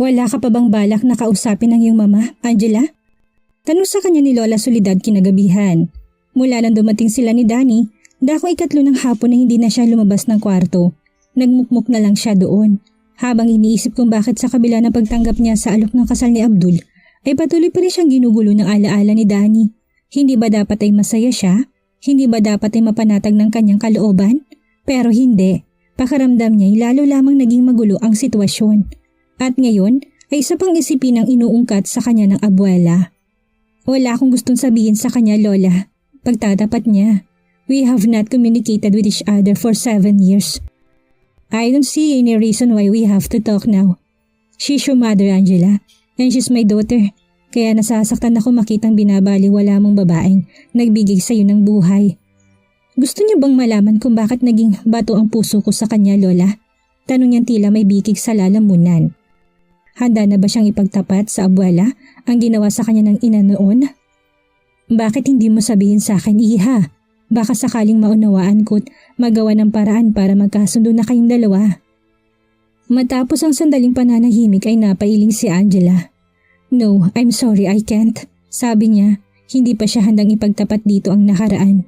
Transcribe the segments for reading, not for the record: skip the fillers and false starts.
Wala ka pa bang balak na kausapin ang iyong mama, Angela? Tanong sa kanya ni Lola Soledad kinagabihan. Mula nang dumating sila ni Danny, dako 3 ng hapon na hindi na siya lumabas ng kwarto. Nagmukmuk na lang siya doon. Habang iniisip kung bakit sa kabila ng pagtanggap niya sa alok ng kasal ni Abdul, ay patuloy pa rin siyang ginugulo ng alaala ni Danny. Hindi ba dapat ay masaya siya? Hindi ba dapat ay mapanatag ng kanyang kalooban? Pero hindi. Pakiramdam niya ay lalo lamang naging magulo ang sitwasyon. At ngayon ay isa pang isipin ang inuungkat sa kanya ng abuela. Wala akong gustong sabihin sa kanya, Lola. Pagtatapat niya. We have not communicated with each other for 7 years. I don't see any reason why we have to talk now. She's your mother, Angela, and she's my daughter. Kaya nasasaktan ako makitang binabaliwala mong babaeng nagbigay sa iyo ng buhay. Gusto niyo bang malaman kung bakit naging bato ang puso ko sa kanya, Lola? Tanong niyang tila may bikig sa lalamunan. Handa na ba siyang ipagtapat sa abuela ang ginawa sa kanya ng ina noon? Bakit hindi mo sabihin sa akin, Iha? Baka sakaling maunawaan ko't magawa ng paraan para magkasundo na kayong dalawa. Matapos ang sandaling pananahimik ay napailing si Angela. No, I'm sorry, I can't. Sabi niya, hindi pa siya handang ipagtapat dito ang nakaraan.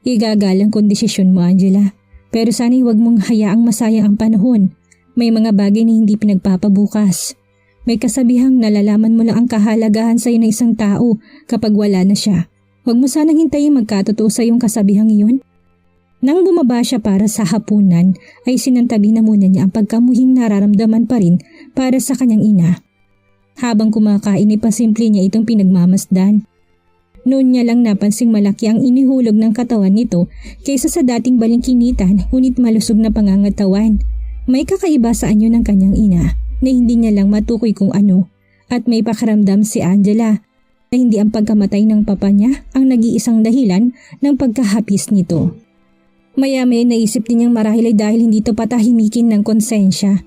Igagalang kong desisyon mo, Angela. Pero sana'y huwag mong hayaang masayang ang panahon. May mga bagay na hindi pinagpapabukas. May kasabihang nalalaman mo lang ang kahalagahan sa iyo ng isang tao kapag wala na siya. Huwag mo sanang hintayin magkatotoo sa iyong kasabihang iyon. Nang bumaba siya para sa hapunan, ay sinantabi na muna niya ang pagkamuhing nararamdaman pa rin para sa kanyang ina. Habang kumakain ay pasimple niya itong pinagmamasdan. Noon niya lang napansing malaki ang inihulog ng katawan nito kaysa sa dating balingkinitan ngunit malusog na pangangatawan. May kakaiba sa anyo ng kanyang ina na hindi niya lang matukoy kung ano at may pakiramdam si Angela na hindi ang pagkamatay ng papa niya ang nag-iisang dahilan ng pagkahapis nito. Maya-maya naisip din niyang marahil ay dahil hindi ito patahimikin ng konsensya.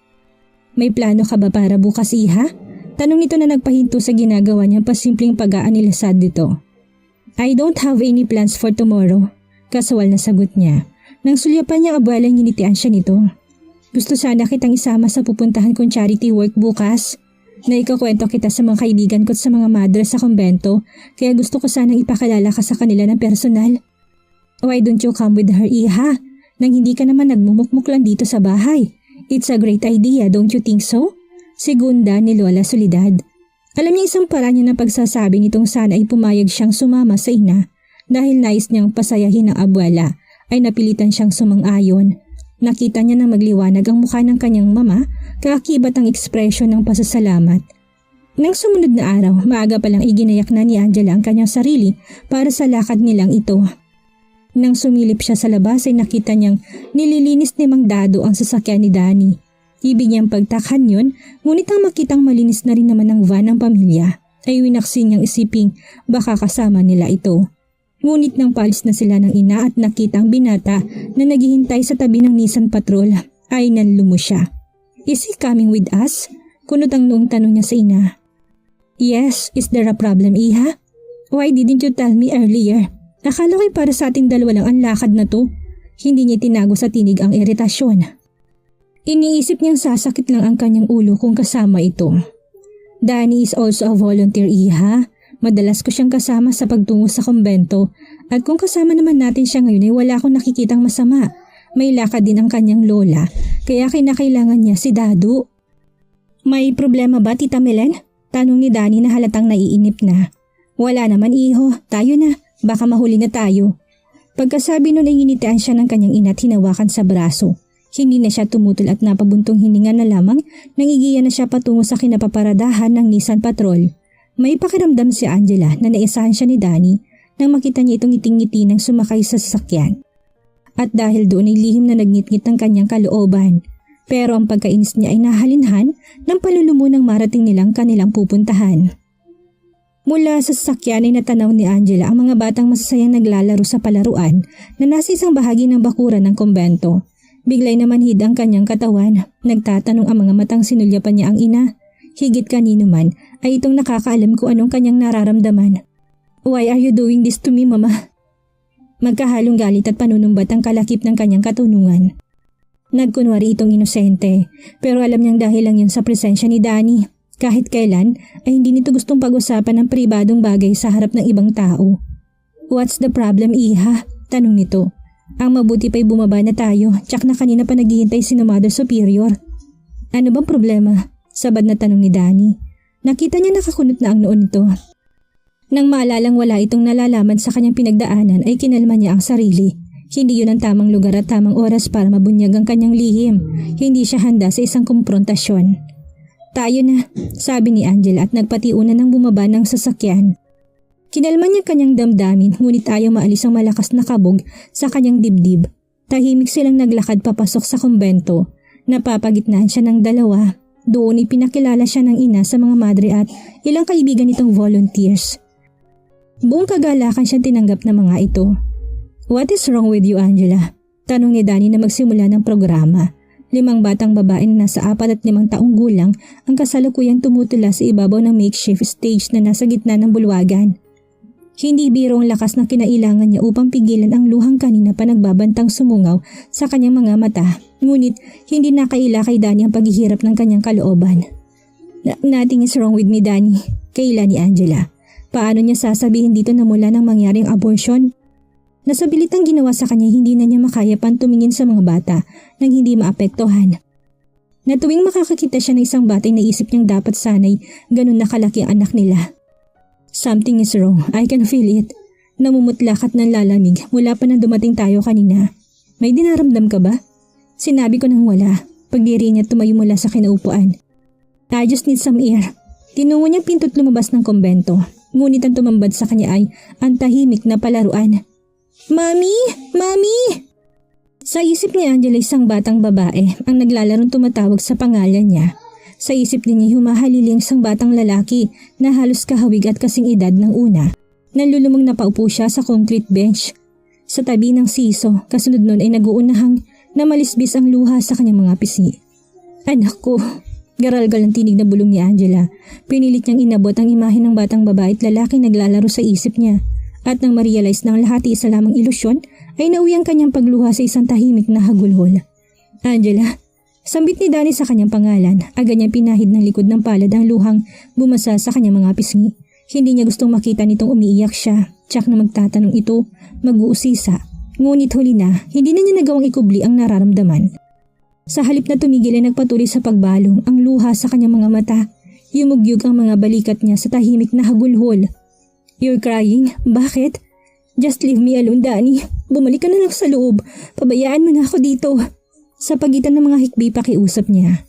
May plano ka ba para bukas, Iha? Tanong nito na nagpahinto sa ginagawa niyang pasimpleng pag-aanilasad dito. I don't have any plans for tomorrow, kasawal na sagot niya. Nang sulyapan niyang abuelang nginitian siya nito. Gusto sana kitang isama sa pupuntahan kong charity work bukas. Naikakwento kita sa mga kaibigan ko at sa mga madre sa kumbento, kaya gusto ko sanang ipakilala ka sa kanila ng personal. Why don't you come with her, Iha? Nang hindi ka naman nagmumukmuk lang dito sa bahay. It's a great idea, don't you think so? Segunda ni Lola Soledad. Alam niya isang paraan niya ng pagsasabi nitong sana ay pumayag siyang sumama sa ina dahil nais niyang pasayahin ang abuela ay napilitan siyang sumang-ayon. Nakita niya na magliwanag ang mukha ng kanyang mama, kaakibat ang ekspresyon ng pasasalamat. Nang sumunod na araw, maaga palang iginayak na ni Angela ang kanyang sarili para sa lakad nilang ito. Nang sumilip siya sa labas ay nakita niyang nililinis ni Mang Dado ang sasakyan ni Danny. Ibig niyang pagtakhan yun, ngunit ang makitang malinis na rin naman ang van ng pamilya ay winaksi niyang isiping baka kasama nila ito. Ngunit nang palis na sila ng ina at nakita ang binata na naghihintay sa tabi ng Nissan Patrol, ay nanlumo siya. Is he coming with us? Kunot ang noong tanong niya sa ina. Yes, is there a problem, Iha? Why didn't you tell me earlier? Akala ko'y para sa ating dalawa lang ang lakad na to. Hindi niya tinago sa tinig ang iritasyon. Iniisip niyang sasakit lang ang kanyang ulo kung kasama ito. Danny is also a volunteer, Iha. Madalas ko siyang kasama sa pagtungo sa kumbento at kung kasama naman natin siya ngayon ay wala akong nakikitang masama. May lakad din ang kanyang lola kaya kinakailangan niya si Dado. May problema ba, Tita Melen? Tanong ni Danny na halatang naiinip na. Wala naman, iho. Tayo na. Baka mahuli na tayo. Pagkasabi nun ay nginitian siya ng kanyang ina at hinawakan sa braso. Hindi na siya tumutol at napabuntong hininga na lamang nang igiya na siya patungo sa kinapaparadahan ng Nissan Patrol. May pakiramdam si Angela na naisahan siya ni Danny nang makita niya itong ngiting-ngiti nang sumakay sa sasakyan. At dahil doon ay lihim na nagngit-ngit ng kanyang kalooban. Pero ang pagkainis niya ay nahalinhan ng palulumo ng marating nilang kanilang pupuntahan. Mula sa sasakyan ay natanaw ni Angela ang mga batang masasayang naglalaro sa palaruan na nasa isang bahagi ng bakuran ng kumbento. Biglay naman hid ang kanyang katawan. Nagtatanong ang mga matang sinulyapan niya ang ina. Higit kanino man ay itong nakakaalam kung anong kanyang nararamdaman. Why are you doing this to me, Mama? Magkahalong galit at panunumbat ang kalakip ng kanyang katunungan. Nagkunwari itong inosente, pero alam niyang dahil lang yun sa presensya ni Danny. Kahit kailan ay hindi nito gustong pag-usapan ng pribadong bagay sa harap ng ibang tao. "What's the problem, Iha?" tanong nito. "Ang mabuti pa'y bumaba na tayo, tsak na kanina pa naghihintay si Mother Superior." "Ano bang problema?" sabad na tanong ni Danny. Nakita niya nakakunot na ang noon nito. Nang maalalang wala itong nalalaman sa kanyang pinagdaanan ay kinalma niya ang sarili. Hindi yun ang tamang lugar at tamang oras para mabunyag ang kanyang lihim. Hindi siya handa sa isang komprontasyon. "Tayo na," sabi ni Angela at nagpatiunan ng bumaba ng sasakyan. Kinalma niya kanyang damdamin ngunit ayaw maalis ang malakas na kabog sa kanyang dibdib. Tahimik silang naglakad papasok sa kumbento. Napapagitnaan siya ng dalawa. Doon ipinakilala siya ng ina sa mga madre at ilang kaibigan nitong volunteers. Buong kagalakan siyang tinanggap ng mga ito. "What is wrong with you, Angela?" tanong ni Danny na magsimula ng programa. 5 batang babae na nasa 4 at 5 taong gulang ang kasalukuyang tumutula sa ibabaw ng makeshift stage na nasa gitna ng bulwagan. Hindi biro ang lakas na kinailangan niya upang pigilan ang luhang kanina pa nagbabantang sumungaw sa kanyang mga mata. Ngunit hindi nakaila kay Danny ang paghihirap ng kanyang kalooban. Nothing is wrong with me, Danny," kaila ni Angela. Paano niya sasabihin dito na mula nang mangyaring abortion? Nasabilitang ginawa sa kanya hindi na niya makaya pang tumingin sa mga bata nang hindi maapektuhan. Na tuwing makakakita siya ng isang bata ay naisip niyang dapat sanay ganun na kalaki ang anak nila. "Something is wrong. I can feel it." Namumutla at nanlalamig mula pa nang dumating tayo kanina. "May dinaramdam ka ba?" Sinabi ko nang wala. Pagdiri niya tumayo mula sa kinaupuan. "I just need some air." Tinungo niyang pinto't lumabas ng kumbento. Ngunit ang tumambad sa kanya ay ang tahimik na palaruan. "Mami! Mami!" Sa isip ni Angela isang batang babae ang naglalarong tumatawag sa pangalan niya. Sa isip din niya humahaliling isang batang lalaki na halos kahawig at kasing edad ng una. Nalulumang napaupo siya sa concrete bench. Sa tabi ng siso, kasunod nun ay nag-uunahang na malisbis ang luha sa kanyang mga pisngi. "Anak ko!" Garalgal ang tinig na bulong ni Angela. Pinilit niyang inabot ang imahe ng batang babae at lalaking naglalaro sa isip niya. At nang ma-realize na ang lahat ay isa lamang ilusyon, ay nauwi ang kanyang pagluha sa isang tahimik na hagulhol. "Angela!" Sambit ni Danny sa kanyang pangalan. Agad niyang pinahid ng likod ng palad ang luhang bumasa sa kanyang mga pisngi. Hindi niya gustong makita nitong umiiyak siya. Tsak na magtatanong ito, mag-uusisa. Ngunit huli na, hindi na niya nagawang ikubli ang nararamdaman. Sa halip na tumigil ay nagpatuloy sa pagbalong ang luha sa kanyang mga mata. Yumugyug ang mga balikat niya sa tahimik na hagulhol. "You're crying? Bakit?" "Just leave me alone, Danny. Bumalik ka na lang sa loob. Pabayaan mo na ako dito." Sa pagitan ng mga hikbi pakiusap niya.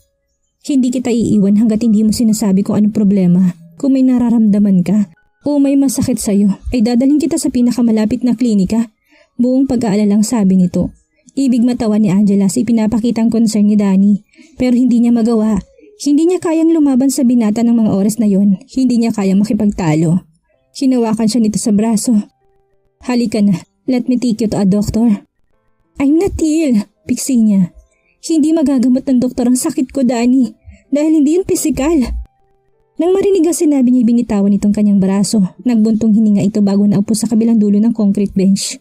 "Hindi kita iiwan hanggat hindi mo sinasabi kung anong problema. Kung may nararamdaman ka o may masakit sa'yo, ay dadalhin kita sa pinakamalapit na klinika." Buong pag-aalalang sabi nito. Ibig matawa ni Angela sa ipinapakitang concern ni Danny. Pero hindi niya magawa. Hindi niya kayang lumaban sa binata ng mga oras na yon. Hindi niya kayang makipagtalo. Hinawakan siya nito sa braso. "Halika na. Let me take you to a doctor." "I'm not ill," piksi niya. "Hindi magagamot ng doktor ang sakit ko, Danny. Dahil hindi yun pisikal." Nang marinig ang sinabi niya, binitawan itong kanyang braso. Nagbuntong hininga ito bago naupo sa kabilang dulo ng concrete bench.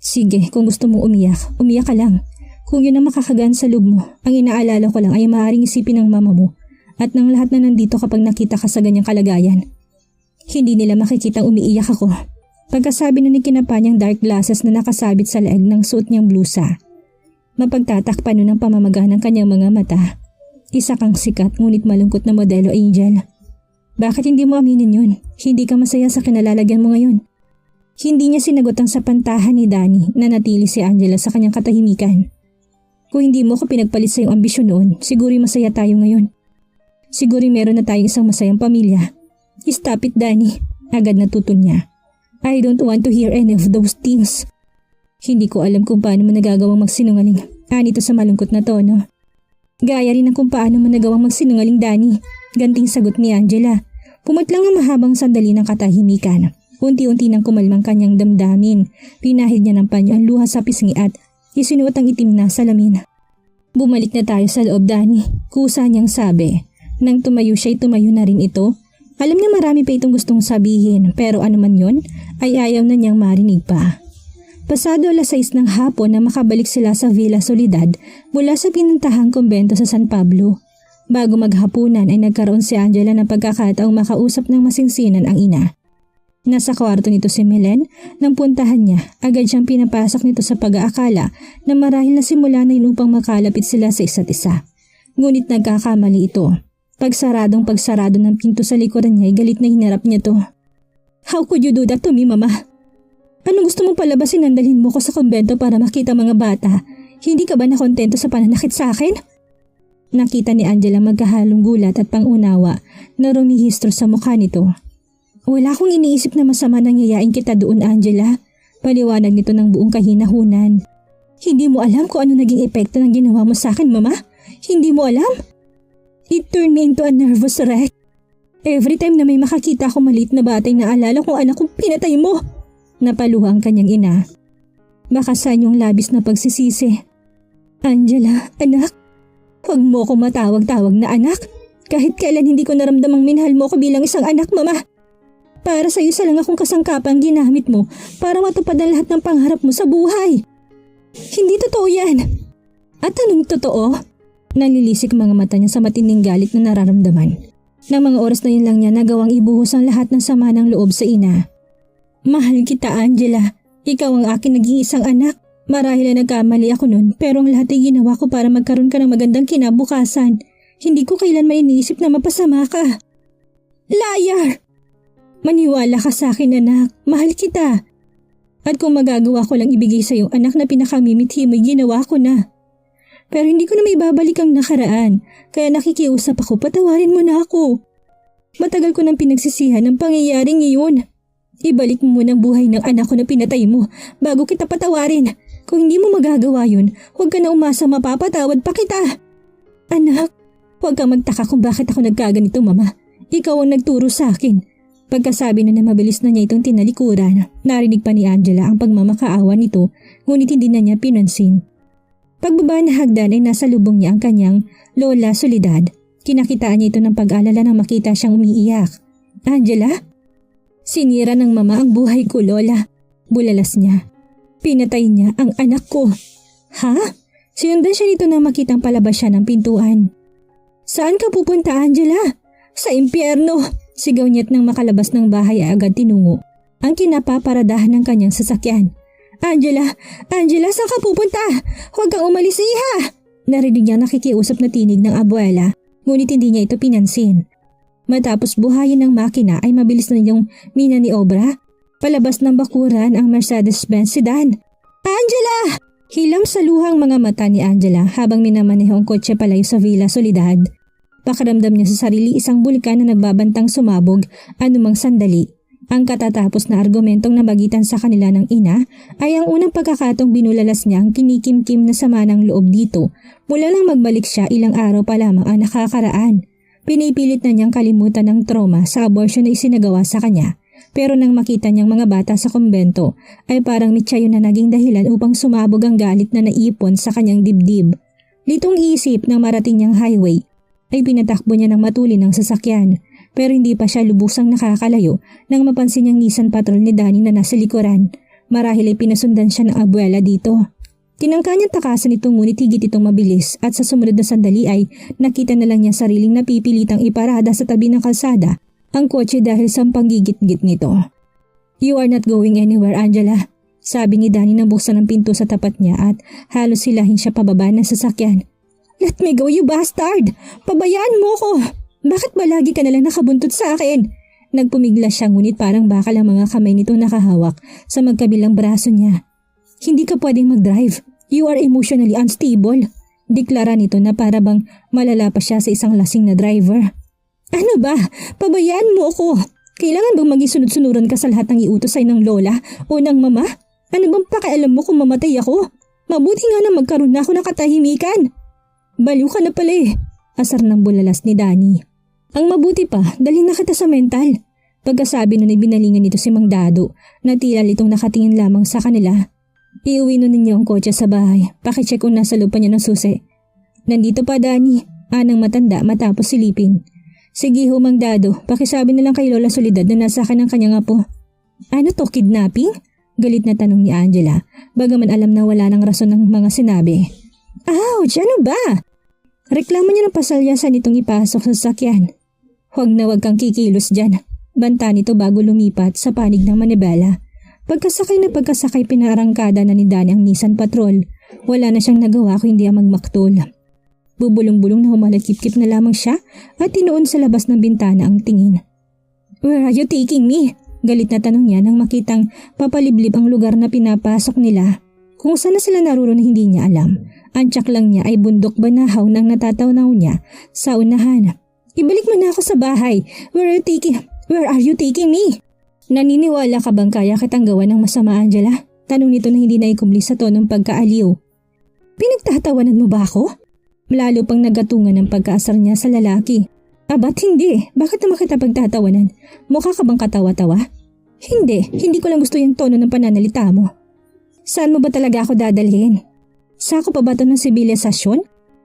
"Sige, kung gusto mong umiyak, umiyak ka lang. Kung yun ang makakagaan sa loob mo, ang inaalala ko lang ay maaaring isipin ng mama mo at ng lahat na nandito kapag nakita ka sa ganyang kalagayan. Hindi nila makikitang umiiyak ako." Pagkasabi na ni kinapa niyang dark glasses na nakasabit sa leeg ng suot niyang blusa. Mapagtatakpan nun ang pamamaga ng kanyang mga mata. "Isa kang sikat ngunit malungkot na modelo, Angel. Bakit hindi mo aminin yun? Hindi ka masaya sa kinalalagyan mo ngayon." Hindi niya sinagot ang sapantahan ni Danny na natili si Angela sa kanyang katahimikan. "Kung hindi mo ko pinagpalit sa iyong ambisyon noon, siguro masaya tayo ngayon. Siguro meron na tayong isang masayang pamilya." "Stop it, Danny." Agad natutun niya. "I don't want to hear any of those things." "Hindi ko alam kung paano mo nagagawang magsinungaling." Anito sa malungkot na tono. "Gaya rin ng kung paano mo nagawang magsinungaling, Danny." Ganting sagot ni Angela. Pumatlang ang mahabang sandali ng katahimikan. Unti-unti nang kumalmang kanyang damdamin. Pinahid niya ng panyo ang luha sa pisngi at isinuot ang itim na salamin. "Bumalik na tayo sa loob, Danny." Kusa niyang sabi. Nang tumayo siya, tumayo na rin ito. Alam niya marami pa itong gustong sabihin pero ano man yon ay ayaw na niyang marinig pa. Pasado 6:00 ng hapon na makabalik sila sa Villa Soledad mula sa pinuntahang kumbento sa San Pablo. Bago maghapunan ay nagkaroon si Angela ng pagkakataong makausap ng masinsinan ang ina. Nasa kwarto nito si Milen. Nang puntahan niya, agad siyang pinapasok nito sa pag-aakala na marahil na simula na yun upang makalapit sila sa isa't isa. Ngunit nagkakamali ito. Pagsarado ng pinto sa likuran niya ay galit na hinarap niya to. "How could you do that to me, Mama? Anong gusto mong palabasin ang dalhin mo ko sa kumbento para makita mga bata? Hindi ka ba nakontento sa pananakit sa akin?" Nakita ni Angela magkahalong gulat at pangunawa na rumihistro sa mukha nito. "Wala akong iniisip na masama nang yayain kita doon, Angela." Paliwanag nito ng buong kahinahunan. "Hindi mo alam kung ano naging epekto ng ginawa mo sa akin, Mama? Hindi mo alam? It turned me into a nervous wreck. Every time na may makakita akong maliit na batay na alala kung anak kong pinatay mo." Napaluha ang kanyang ina. Baka sa inyong labis na pagsisisi. "Angela, anak, huwag mo ko matawag-tawag na anak. Kahit kailan hindi ko naramdamang minahal mo ko bilang isang anak, Mama. Para sa iyo sa lang akong kasangkapang ginamit mo para matupad ang lahat ng pangarap mo sa buhay. Hindi totoo yan." "At anong totoo?" Nalilisik mga mata niya sa matinding galit na nararamdaman. Nang mga oras na yun lang niya nagawang ibuhos ang lahat ng sama ng loob sa ina. "Mahal kita, Angela. Ikaw ang aking nag-iisang anak. Marahil na nagkamali ako nun, pero ang lahat ay ginawa ko para magkaroon ka ng magandang kinabukasan. Hindi ko kailanman iniisip na mapasama ka." "Liar! Maniwala ka sa akin, anak. Mahal kita. At kung magagawa ko lang ibigay sa iyong anak na pinakamimithi mo, ginawa ko na. Pero hindi ko na may babalik ang nakaraan, kaya nakikiusap ako, patawarin mo na ako. Matagal ko nang pinagsisihan ang pangyayaring iyon. Ibalik mo muna ang buhay ng anak ko na pinatay mo bago kita patawarin. Kung hindi mo magagawa yun, huwag ka na umasa mapapatawad pa kita." "Anak, huwag kang magtaka kung bakit ako nagkaganito, Mama. Ikaw ang nagturo sa akin." Pagkasabi na mabilis na niya itong tinalikuran, narinig pa ni Angela ang pagmamakaawa nito, ngunit hindi na niya pinansin. Pagbaba na hagdan ay nasa lubong niya ang kanyang Lola Soledad. Kinakitaan niya ito ng pag-alala nang makita siyang umiiyak. "Angela? Sinira ng Mama ang buhay ko, Lola." Bulalas niya. "Pinatay niya ang anak ko." "Ha?" Sinundan siya nito nang makitang palabas siya ng pintuan. "Saan ka pupunta, Angela?" "Sa impyerno!" Sigaw niya't nang makalabas ng bahay ay agad tinungo ang kinapaparadahan ng kanyang sasakyan. Angela, saan ka pupunta? Huwag kang umalis, iha!" Narinig niya nakikiusap na tinig ng abuela, ngunit hindi niya ito pinansin. Matapos buhayin ng makina ay mabilis na niyang minaniobra. Palabas ng bakuran ang Mercedes-Benz sedan. "Angela!" Hilam sa luhang mga mata ni Angela habang minamaneho ang kotse palayo sa Villa Soledad. Pakiramdam niya sa sarili isang bulkan na nagbabantang sumabog anumang sandali. Ang katatapos na argumentong nabagitan sa kanila ng ina ay ang unang pagkakatong binulalas niya ang kinikimkim na sama ng loob dito mula lang magbalik siya ilang araw pa lamang ang nakakaraan. Pinipilit na niyang kalimutan ng trauma sa abortion na isinagawa sa kanya. Pero nang makita niyang mga bata sa kumbento ay parang mitya yun na naging dahilan upang sumabog ang galit na naipon sa kanyang dibdib. Litong isip ng marating niyang highway ay pinatakbo niya ng matuli ng sasakyan, pero hindi pa siya lubusang nakakalayo nang mapansin niyang Nissan Patrol ni Danny na nasa likuran. Marahil ay pinasundan siya ng abuela dito. Tinangka niyang takasan ito ngunit higit itong mabilis at sa sumunod na sandali ay nakita na lang niya sariling napipilitang iparada sa tabi ng kalsada ang kotse dahil sa panggigit-git nito. "You are not going anywhere, Angela," sabi ni Danny nang buksan ang pinto sa tapat niya at halos silahin siya pababa ng sasakyan. "Let me go, you bastard! Pabayaan mo ko! Bakit ba lagi ka nalang nakabuntot sa akin?" Nagpumiglas siya ngunit parang bakal ang mga kamay nito nakahawak sa magkabilang braso niya. "Hindi ka pwedeng mag-drive. You are emotionally unstable." Deklara nito na para bang malala pa siya sa isang lasing na driver. "Ano ba? Pabayaan mo ako. Kailangan bang maging sunod-sunuran ka sa lahat ng iutos ay ng lola o ng mama? Ano bang pakialam mo kung mamatay ako? Mabuti nga na magkaroon na ako ng katahimikan." "Baliw ka na pala eh," asar ng bulalas ni Danny. "Ang mabuti pa, dalhin na kita sa mental." Pagkasabi nun ay binalingan nito si Mang Dado na tila litong nakatingin lamang sa kanila. "Iuwi nun ninyo ang kotse sa bahay. Pakicheck kung nasa loob pa niya ng susi." "Nandito pa, Danny," anang matanda matapos silipin. "Sige ho, Mang Dado, pakisabi na lang kay Lola Soledad na nasa akin ang kanyang apo." "Ano to, kidnapping?" Galit na tanong ni Angela, bagaman alam na wala ng rason ng mga sinabi. Ouch! Ano ba? Reklamo niya ng pasalyasan nitong ipasok sa sasakyan. Huwag na huwag kang kikilos dyan. Banta nito bago lumipat sa panig ng manibela. Pagkasakay pinarangkada na ni Danny ang Nissan Patrol. Wala na siyang nagawa kung hindi ang magmaktol. Bubulong-bulong na humalagkip-kip na lamang siya at tinuon sa labas ng bintana ang tingin. Where are you taking me? Galit na tanong niya nang makitang papaliblib ang lugar na pinapasok nila. Kung saan na sila naroon na hindi niya alam. Ang tsak lang niya ay bundok banahaw nang natatawnaw niya sa unahan. Ibalik mo na ako sa bahay. Where are you taking me? Naniniwala ka bang kaya kitang gawa ng masama, Angela? Tanong nito na hindi naikumbli sa tonong pagkaaliw. Pinagtatawanan mo ba ako? Lalo pang nagatungan ng pagkaasar niya sa lalaki. Abat hindi. Bakit naman kita pagtatawanan? Mukha ka bang katawa-tawa? Hindi ko lang gusto yung tono ng pananalita mo. Saan mo ba talaga ako dadalhin? Sako pa ba ito ng sibilisasyon?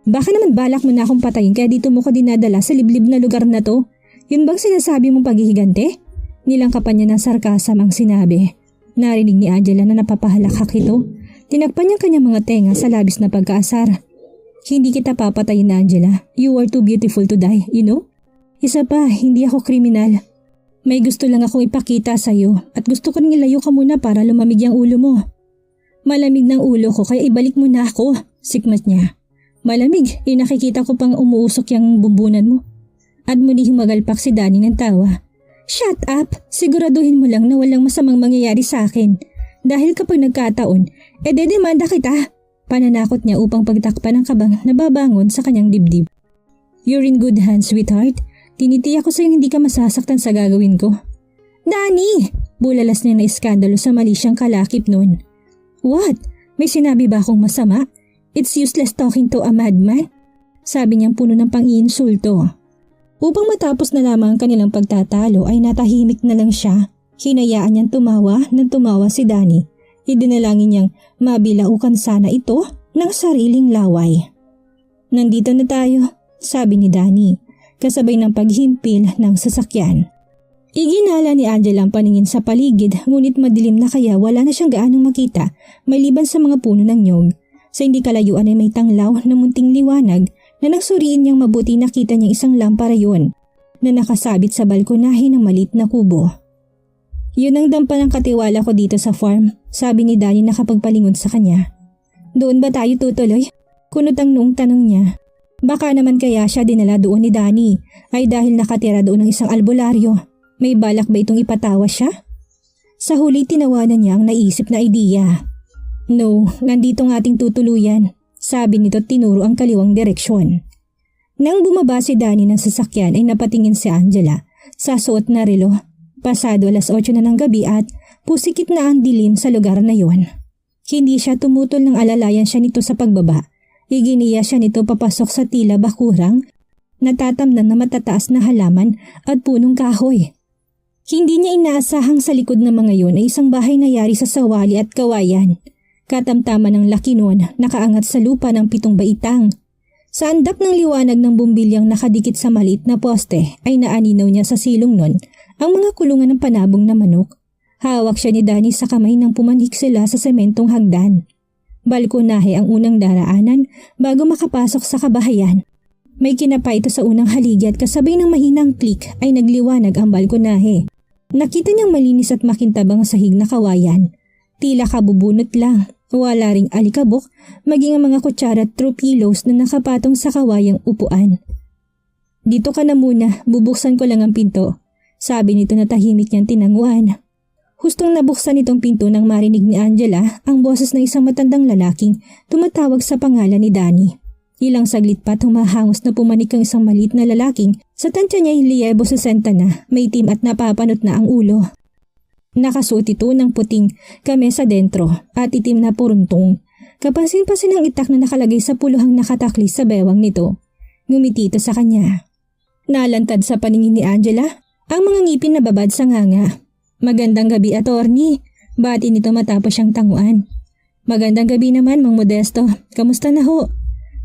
Baka naman balak mo na akong patayin kaya dito mo ko dinadala sa liblib na lugar na to. Yun bang sinasabi mong paghihigante? Nilangkapan niya ng sarkasam ang sinabi. Narinig ni Angela na napapahalakak ito. Tinakpan niya kanyang mga tenga sa labis na pagkaasar. Hindi kita papatayin, Angela. You are too beautiful to die, you know? Isa pa, hindi ako kriminal. May gusto lang akong ipakita sa'yo at gusto ko rin ilayo ka muna para lumamig ang ulo mo. Malamig ng ulo ko kaya ibalik mo na ako, sikmat niya. Malamig, nakikita ko pang umuusok yung bumbunan mo. At muli humagalpak si Danny ng tawa. Shut up! Siguraduhin mo lang na walang masamang mangyayari sa akin. Dahil kapag nagkataon, dedemanda kita. Pananakot niya upang pagtakpan ng kabang nababangon sa kanyang dibdib. You're in good hands, sweetheart. Tinitiyak ko sa'yo hindi ka masasaktan sa gagawin ko. Danny! Bulalas niya na iskandalo sa mali siyang kalakip noon. What? May sinabi ba akong masama? It's useless talking to a madman. Sabi niyang puno ng pang-iinsulto. Upang matapos na lamang ang kanilang pagtatalo ay natahimik na lang siya. Hinayaan niyang tumawa nang tumawa si Danny. Idinalangin niyang mabilaukan sana ito ng sariling laway. Nandito na tayo, sabi ni Danny, kasabay ng paghimpil ng sasakyan. Iginala ni Angela ang paningin sa paligid ngunit madilim na kaya wala na siyang gaanong makita maliban sa mga puno ng nyog. Sa hindi kalayuan ay may tanglaw na munting liwanag na nang suriin niyang mabuti nakita niyang isang lampara yon na nakasabit sa balkonahe ng maliit na kubo. Yun ang dampa ng katiwala ko dito sa farm, sabi ni Danny nakapagpalingon sa kanya. Doon ba tayo tutuloy? Kunot ang noong tanong niya. Baka naman kaya siya dinala doon ni Danny ay dahil nakatira doon ng isang albularyo. May balak ba itong ipatawa siya? Sa huli tinawanan niya ang naisip na idea. No, nandito ng ating tutuluyan, sabi nito tinuro ang kaliwang direksyon. Nang bumaba si Danny ng sasakyan ay napatingin si Angela sa suot na relo. Pasado 8:00 na ng gabi at pusikit na ang dilim sa lugar na yon. Hindi siya tumutol ng alalayan siya nito sa pagbaba. Iginiya siya nito papasok sa tila bakurang, natatamnan na matataas na halaman at punong kahoy. Hindi niya inaasahang sa likod ng mga yon ay isang bahay na yari sa sawali at kawayan. Katamtaman ng laki noon, nakaangat sa lupa ng 7 baitang. Sa andap ng liwanag ng bumbilyang nakadikit sa maliit na poste ay naaninaw niya sa silong nun ang mga kulungan ng panabong na manok. Hawak siya ni Danny sa kamay nang pumanhik sila sa sementong hagdan. Balkonahe ang unang daraanan bago makapasok sa kabahayan. May kinapa ito sa unang haligi at kasabay ng mahinang klik ay nagliwanag ang balkonahe. Nakita niyang malinis at makintabang sahig na kawayan. Tila kabubunot lang, wala ring alikabok, maging ang mga kutsara at tropillos na nakapatong sa kawayang upuan. Dito ka na muna, bubuksan ko lang ang pinto, sabi nito na tahimik niyang tinanguan. Hustong nabuksan itong pinto nang marinig ni Angela ang boses ng isang matandang lalaking tumatawag sa pangalan ni Danny. Ilang saglit pa humahangos na pumanik ang isang maliit na lalaking sa tansya niya ay liyebo 60 na, may itim at napapanot na ang ulo. Nakasuot ito ng puting kamesa dentro at itim na puruntong. Kapansin-pansin ang itak na nakalagay sa puluhang nakatakli sa bewang nito. Ngumiti ito sa kanya. Nalantad sa paningin ni Angela ang mga ngipin na babad sa nganga. Magandang gabi, attorney. Bati nito matapos siyang tanguan. Magandang gabi naman, Mang Modesto. Kamusta na ho?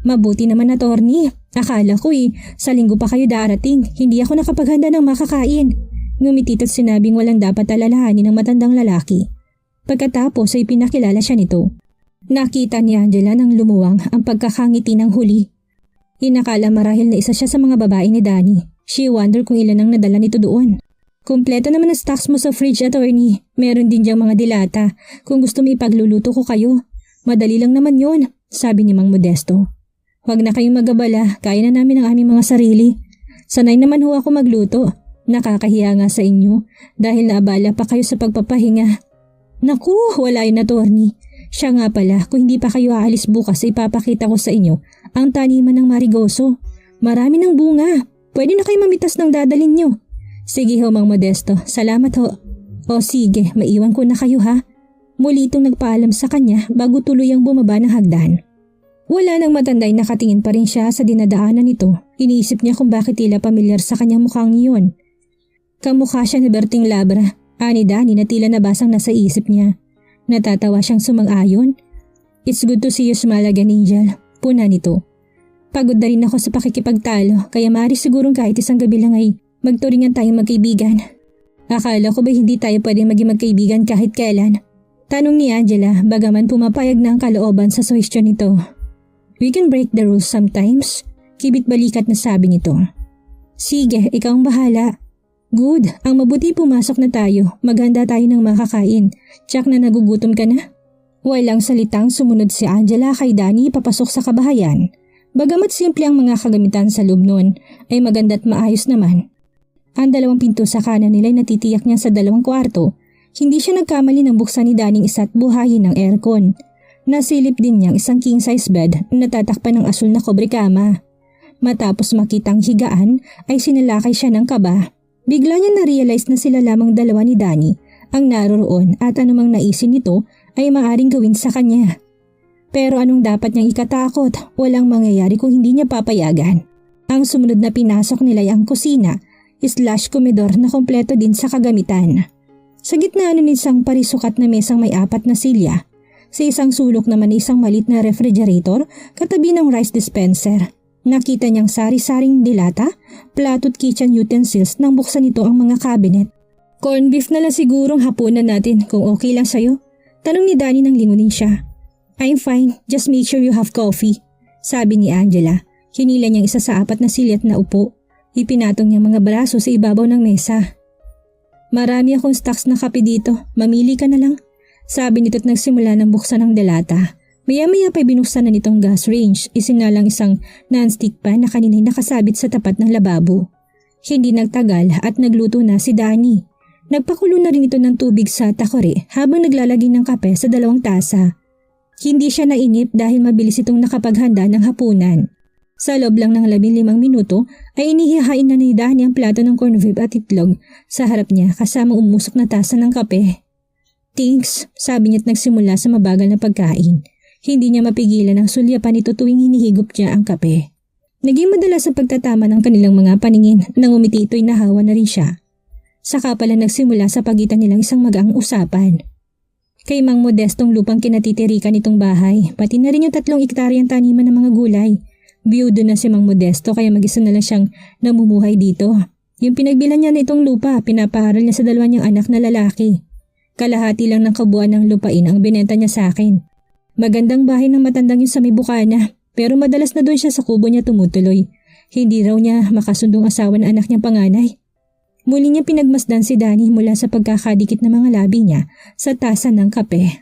Mabuti naman, attorney. Akala ko sa linggo pa kayo darating. Hindi ako nakapaghanda ng makakain. Ngumiti at sinabing walang dapat alalahanin ng matandang lalaki. Pagkatapos ay pinakilala siya nito. Nakita ni Angela nang lumuwang ang pagkakangiti ng huli. Inakala marahil na isa siya sa mga babae ni Danny. She wondered kung ilan ang nadala nito doon. Kumpleto naman ang stocks mo sa fridge, attorney. Meron din diyang mga dilata. Kung gusto mo ipagluluto ko kayo. Madali lang naman yon, sabi ni Mang Modesto. Huwag na kayong magabala, kaya na namin ang aming mga sarili. Sanay naman ho ako magluto. Nakakahiya nga sa inyo dahil naabala pa kayo sa pagpapahinga. Naku, wala yun, attorney. Siya nga pala, kung hindi pa kayo aalis bukas ipapakita ko sa inyo ang taniman ng marigoso. Marami ng bunga. Pwede na kayo mamitas ng dadalin nyo. Sige ho, Mang Modesto. Salamat ho. O sige, maiwan ko na kayo ha. Muli itong nagpaalam sa kanya bago tuluyang bumaba ng hagdan. Wala nang matanday, nakatingin pa rin siya sa dinadaanan nito. Iniisip niya kung bakit tila pamilyar sa kanyang mukhang iyon. Kamukha siya ni Berting Labra. Ani Danny na tila nabasang nasa isip niya. Natatawa siyang sumang-ayon. It's good to see you smile again, Angel. Puna nito. Pagod na rin ako sa pakikipagtalo kaya maaari sigurong kahit isang gabi lang ay magturingan tayong magkaibigan. Akala ko ba hindi tayo pwedeng maging magkaibigan kahit kailan? Tanong ni Angela bagaman pumapayag na ang kalooban sa suhestyon nito. We can break the rules sometimes. Kibit balikat na sabi nito. Sige, ikaw ang bahala. Good, ang mabuti pumasok na tayo. Maghanda tayo ng makakain. Tsak na nagugutom ka na? Walang salitang sumunod si Angela kay Danny papasok sa kabahayan. Bagamat simple ang mga kagamitan sa loob noon, ay maganda at maayos naman. Ang dalawang pinto sa kanan nila ay natitiyak niya sa dalawang kwarto. Hindi siya nagkamali ng buksan ni Danny isa at buhayin ng aircon. Nasilip din niyang isang king-size bed na natatakpan ng asul na kobre kama. Matapos makitang higaan ay sinalakay siya ng kaba. Bigla niya na-realize na sila lamang dalawa ni Danny ang naroroon at anumang naisin nito ay maaring gawin sa kanya. Pero anong dapat niyang ikatakot? Walang mangyayari kung hindi niya papayagan. Ang sumunod na pinasok nila ay ang kusina / komedor na kompleto din sa kagamitan. Sa gitna ng isang parisukat na mesang may 4 na silya. Sa isang sulok naman isang malit na refrigerator katabi ng rice dispenser. Nakita niyang sari-saring dilata, plato at kitchen utensils nang buksan nito ang mga cabinet. Corn beef na lang sigurong hapunan natin kung okay lang sa'yo. Tanong ni Danny nang lingunin siya. I'm fine, just make sure you have coffee, sabi ni Angela. Hinila niyang isa sa 4 na silyat na upo. Ipinatong niyang mga braso sa ibabaw ng mesa. Marami akong stocks na kape dito, mamili ka na lang, sabi nito at nagsimula ng buksan ng delata. Maya-maya pa'y binuksan na nitong gas range, isinalang isang non-stick pan na kanina'y nakasabit sa tapat ng lababo. Hindi nagtagal at nagluto na si Danny. Nagpakulo na rin ito ng tubig sa takore habang naglalagay ng kape sa 2 tasa. Hindi siya nainip dahil mabilis itong nakapaghanda ng hapunan. Sa loob lang ng 15 minuto ay inihihain na ni Danny ang plato ng corned beef at itlog sa harap niya kasama umusok na tasa ng kape. Thanks, sabi niya at nagsimula sa mabagal na pagkain. Hindi niya mapigilan ang sulyapan nito tuwing hinihigop niya ang kape. Naging madalas ang pagtatama ng kanilang mga paningin nang umiti ito'y nahawa na rin siya. Saka pala nagsimula sa pagitan nilang isang magaang usapan. Kay Mang Modestong lupang kinatitirikan itong bahay, pati na rin yung 3 ektaryang taniman ng mga gulay. Biyudo na si Mang Modesto kaya mag-isa na lang siyang namumuhay dito. Yung pinagbilan niya na itong lupa, pinapaharal niya sa 2 niyang anak na lalaki. Kalahati lang ng kabuuan ng lupain ang binenta niya sa akin. Magandang bahay ng matandang yung sa may bukana, pero madalas na doon siya sa kubo niya tumutuloy. Hindi raw niya makasundong asawa ng anak niyang panganay. Muli niya pinagmasdan si Danny mula sa pagkakadikit ng mga labi niya sa tasa ng kape.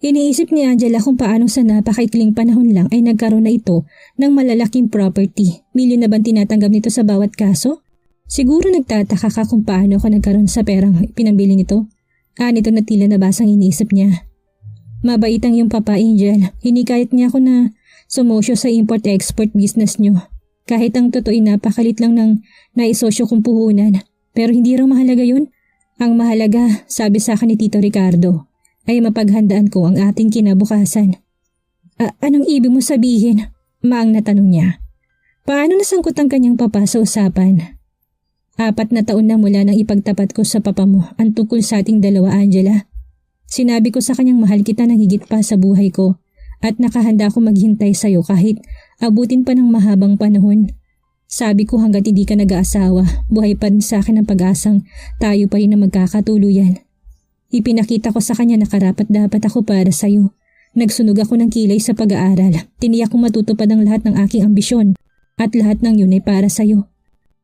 Iniisip ni Angela kung paano sa napakaikling panahon lang ay nagkaroon na ito ng malalaking property. Milyon na bang tinatanggap nito sa bawat kaso? Siguro nagtataka ka kung paano ako nagkaroon sa perang pinambili nito. Nito na tila nabasang iniisip niya. Mabait ang iyong papa, Angel. Hinikayat niya ako na sumosyo sa import-export business niyo. Kahit ang totoo'y napakalit lang ng naisosyo kong puhunan. Pero hindi raw mahalaga yun. Ang mahalaga, sabi sa akin ni Tito Ricardo, ay mapaghandaan ko ang ating kinabukasan. Anong ibig mo sabihin? Maang natanong niya. Paano nasangkot ang kanyang papa sa usapan? 4 na taon na mula nang ipagtapat ko sa papa mo ang tungkol sa ating 2, Angela. Sinabi ko sa kanyang mahal kita ng higit pa sa buhay ko at nakahanda ako maghintay sa iyo kahit abutin pa ng mahabang panahon. Sabi ko hanggat hindi ka nag-aasawa, buhay pa rin sa akin ang pag-asang tayo pa rin na magkakatuluyan. Ipinakita ko sa kanya na karapat-dapat ako para sa'yo. Nagsunog ako ng kilay sa pag-aaral. Tiniyak kong matutupad ang lahat ng aking ambisyon. At lahat ng yun ay para sa'yo.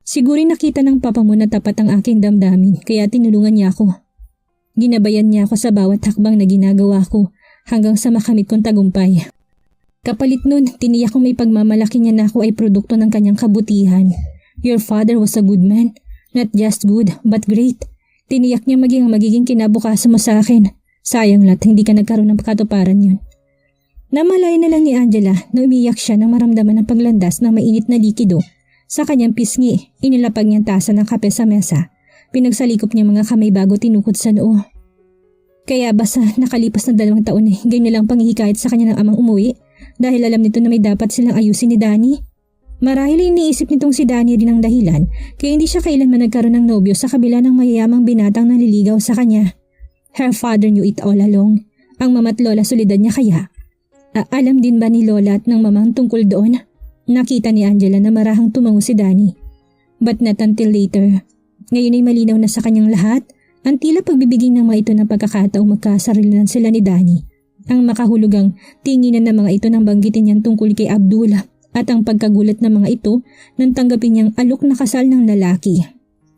Siguro nakita ng papa mo na tapat ang aking damdamin kaya tinulungan niya ako. Ginabayan niya ako sa bawat hakbang na ginagawa ko hanggang sa makamit kong tagumpay. Kapalit nun, tiniyak kong may pagmamalaki niya na ako ay produkto ng kanyang kabutihan. Your father was a good man. Not just good, but great. Tiniyak niya magiging kinabukasan mo sa akin. Sayang lahat, hindi ka nagkaroon ng katuparan yun. Namalaya na lang ni Angela na umiyak siya nang maramdaman ng paglandas ng mainit na likido. Sa kanyang pisngi, inilapag niyang tasa ng kape sa mesa. Pinagsalikop niya mga kamay bago tinukod sa noo. Kaya basta nakalipas na 2 taon ganyan nilang panghihikayat sa kanya ng amang umuwi dahil alam nito na may dapat silang ayusin ni Danny. Marahil iniisip nitong si Danny rin ang dahilan kaya hindi siya kailanman nagkaroon ng nobyo sa kabila ng mayayamang binatang naliligaw sa kanya. Her father knew it all along. Ang mama at lola Soledad niya kaya. Alam din ba ni lola at ng mamang tungkol doon? Nakita ni Angela na marahang tumango si Danny. But not until later. Ngayon ay malinaw na sa kanyang lahat ang tila pagbibiging ng mga ito ng pagkakataong magkasarilinan sila ni Danny. Ang makahulugang tinginan ng mga ito nang banggitin niyang tungkol kay Abdul at ang pagkagulat ng mga ito nang tanggapin niyang alok na kasal ng lalaki.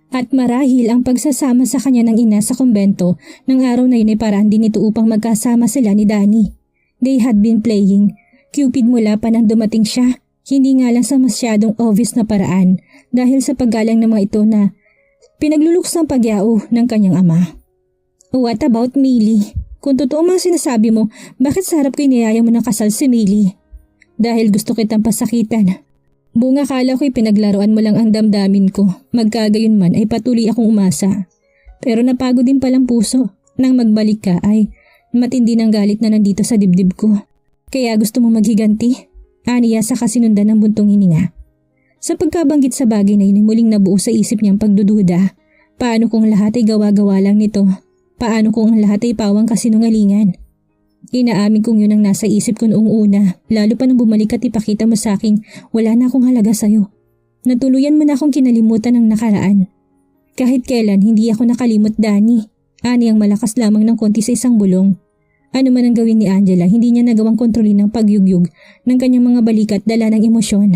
At marahil ang pagsasama sa kanya ng ina sa kumbento ng araw na yun ay paraan din ito upang magkasama sila ni Danny. They had been playing Cupid mula pa nang dumating siya, hindi nga lang sa masyadong obvious na paraan dahil sa paggalang ng mga ito na pinagluluksang pagyao ng kanyang ama. What about Millie? Kung totoo mga sinasabi mo, bakit sa harap ko iniyaya mo ng kasal si Millie? Dahil gusto kitang pasakitan. Buong akala ko'y pinaglaruan mo lang ang damdamin ko. Magkagayon man ay patuloy akong umasa. Pero napagod din palang puso. Nang magbalik ka ay matindi ng galit na nandito sa dibdib ko. Kaya gusto mo maghiganti? Aniya sa kasinundan ng buntong hininga. Sa pagkabanggit sa bagay na yun ay muling nabuo sa isip niyang pagdududa. Paano kung lahat ay gawa-gawa lang nito? Paano kung ang lahat ay pawang kasinungalingan? Inaamin kong yun ang nasa isip ko noong una, lalo pa nung bumalik at ipakita mo sa akin wala na akong halaga sa'yo. Natuluyan mo na akong kinalimutan ng nakaraan. Kahit kailan hindi ako nakalimot, Danny. Ani ang malakas lamang ng konti sa isang bulong. Ano man ang gawin ni Angela, hindi niya nagawang kontrolin ng pagyugyug ng kanyang mga balikat dala ng emosyon.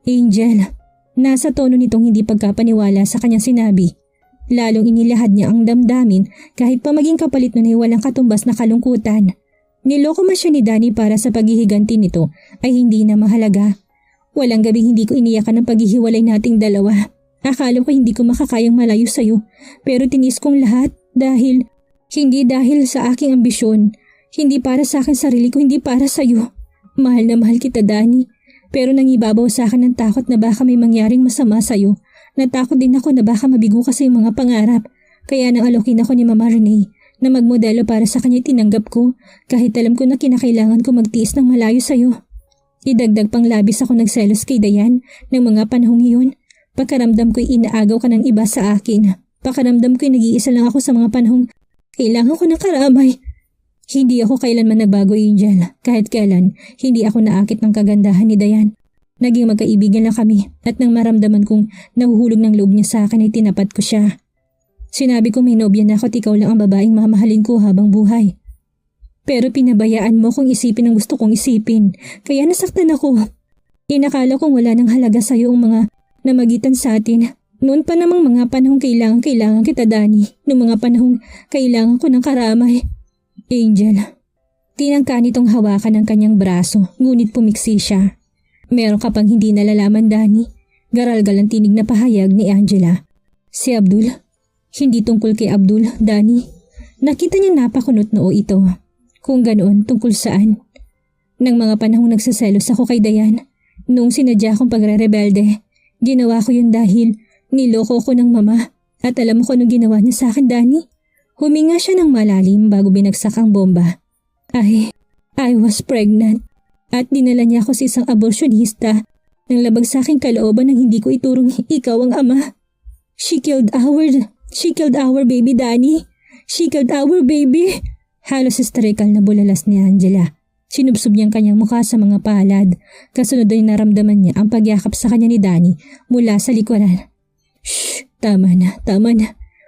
Angel, nasa tono nitong hindi pagkapaniwala sa kanyang sinabi. Lalong inilahad niya ang damdamin kahit pa maging kapalit nun ay walang katumbas na kalungkutan. Niloko man siya ni Danny para sa paghihiganti nito ay hindi na mahalaga. Walang gabing hindi ko iniyakan ng paghihiwalay nating dalawa. Akala ko hindi ko makakayang malayo sa'yo pero tinis kong lahat hindi dahil sa aking ambisyon. Hindi para sa akin sarili ko, hindi para sa'yo. Mahal na mahal kita, Danny. Pero nangibabaw sa akin ng takot na baka may mangyaring masama sa'yo. Natakot din ako na baka mabigo ka sa iyong mga pangarap. Kaya nang alokin ako ni Mama Renee na magmodelo para sa kanya tinanggap ko kahit alam ko na kinakailangan ko magtiis ng malayo sa'yo. Idagdag pang labis ako nagselos kay Dayan ng mga panahong iyon. Pagkaramdam ko'y inaagaw ka ng iba sa akin. Pagkaramdam ko'y nag-iisa lang ako sa mga panahong kailangan ko ng karamay. Hindi ako kailanman nagbago, Angel. Kahit kailan, hindi ako naakit ng kagandahan ni Dayan. Naging magkaibigan lang kami at nang maramdaman kong nahuhulog ng loob niya sa akin ay tinapat ko siya. Sinabi ko may nobya na ako at ikaw lang ang babaeng mamahalin ko habang buhay. Pero pinabayaan mo kung isipin ang gusto kong isipin, kaya nasaktan ako. Inakala kong wala nang halaga sa'yo ang mga namagitan sa atin. Noon pa namang mga panahong kailangan kita, Danny. Noong mga panahong kailangan ko ng karamay. Angel. Tinangka nitong hawakan ng kanyang braso, ngunit pumiksi siya. Meron ka pang hindi nalalaman, Danny. Garalgal ang tinig na pahayag ni Angela. Si Abdul. Hindi tungkol kay Abdul, Danny. Nakita niya napakunot noo ito. Kung ganoon, tungkol saan? Nang mga panahong nagsaselos ako kay Dayan, noong sinadya kong pagre-rebelde, ginawa ko yun dahil niloko ko ng mama. At alam mo kung anong ginawa niya sa akin, Danny? Huminga siya ng malalim bago binagsak ang bomba. I was pregnant. At dinala niya ako sa isang abortionista nang labag sa aking kalooban nang hindi ko iturong ikaw ang ama. She killed our baby, Danny. She killed our baby. Halos hysterical na bulalas ni Angela. Sinubsob niya ang kanyang mukha sa mga palad. Kasunod ay naramdaman niya ang pagyakap sa kanya ni Danny mula sa likuran. Shh, tama na.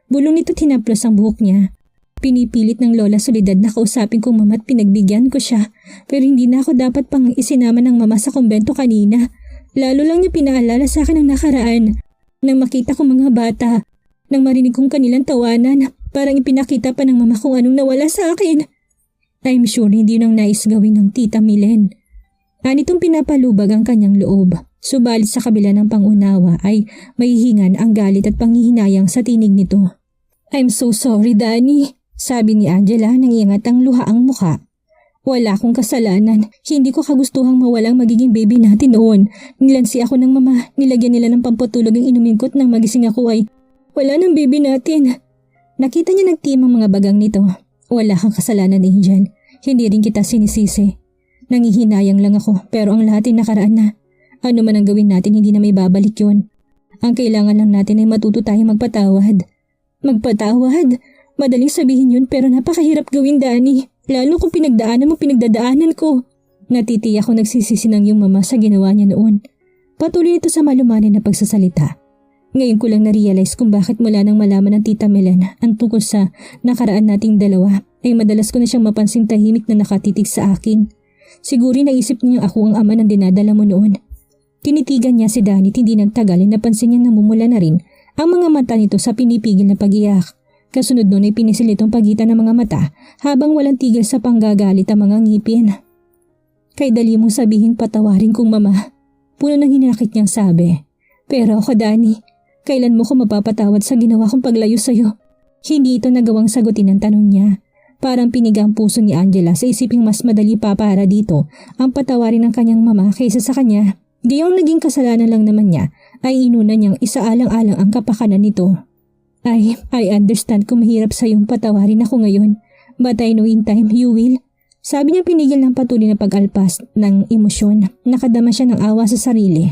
Bulong nito tinaplos ang buhok niya. Pinipilit ng Lola Soledad na kausapin kong mama at pinagbigyan ko siya. Pero hindi na ako dapat pang isinama ng mama sa kumbento kanina. Lalo lang niya pinaalala sa akin ang nakaraan. Nang makita ko mga bata, nang marinig kong kanilang tawanan, parang ipinakita pa ng mama kung anong nawala sa akin. I'm sure hindi yun ang nais gawin ng Tita Milen. Anitong pinapalubag ang kanyang loob. Subalit sa kabila ng pangunawa ay mahihingan ang galit at panghihinayang sa tinig nito. I'm so sorry, Danny, sabi ni Angela nang iangat ang luha ang muka. Wala akong kasalanan. Hindi ko kagustuhang mawalang magiging baby natin noon. Nilansi ako ng mama. Nilagyan nila ng pampatulog ang inumin ko at nang magising ako ay wala ng baby natin. Nakita niya nagtiim ang mga bagang nito. Wala kang kasalanan, Angel. Hindi rin kita sinisisi. Nangihinayang lang ako pero ang lahat ay nakaraan na. Ano man ang gawin natin hindi na may babalik yun. Ang kailangan lang natin ay matuto tayong magpatawad. Magpatawad? Madaling sabihin yun pero napakahirap gawin, Danny. Lalo kung pinagdaanan mo pinagdadaanan ko. Natitiyak ako nagsisisi ng iyong mama sa ginawa niya noon. Patuloy ito sa malumanin na pagsasalita. Ngayon ko lang na-realize kung bakit mula nang malaman ng Tita Milen ang tungkol sa nakaraan nating dalawa ay madalas ko na siyang mapansing tahimik na nakatitig sa akin. Siguro naisip niya ako ang ama ng dinadala mo noon. Tinitigan niya si Danny, hindi nagtagal ay napansin niya namumula na rin ang mga mata nito sa pinipigil na pag-iyak. Kasunod nun ay pinisil itong pagitan ng mga mata habang walang tigil sa panggagalit ang mga ngipin. Kay dali mong sabihin patawarin kong mama. Puno ng hinakit niyang sabi. Pero ako, Danny, kailan mo ko mapapatawad sa ginawa kong paglayo sa'yo? Hindi ito nagawang sagutin ang tanong niya. Parang piniga ang puso ni Angela sa isiping mas madali pa para dito ang patawarin ng kanyang mama kaysa sa kanya. Di yung naging kasalanan lang naman niya ay inuna niyang isaalang-alang ang kapakanan nito. I understand kung mahirap sa iyong patawarin ako ngayon, but I know in time you will. Sabi niya pinigil ng patuloy na pag-alpas ng emosyon. Nakadama siya ng awa sa sarili.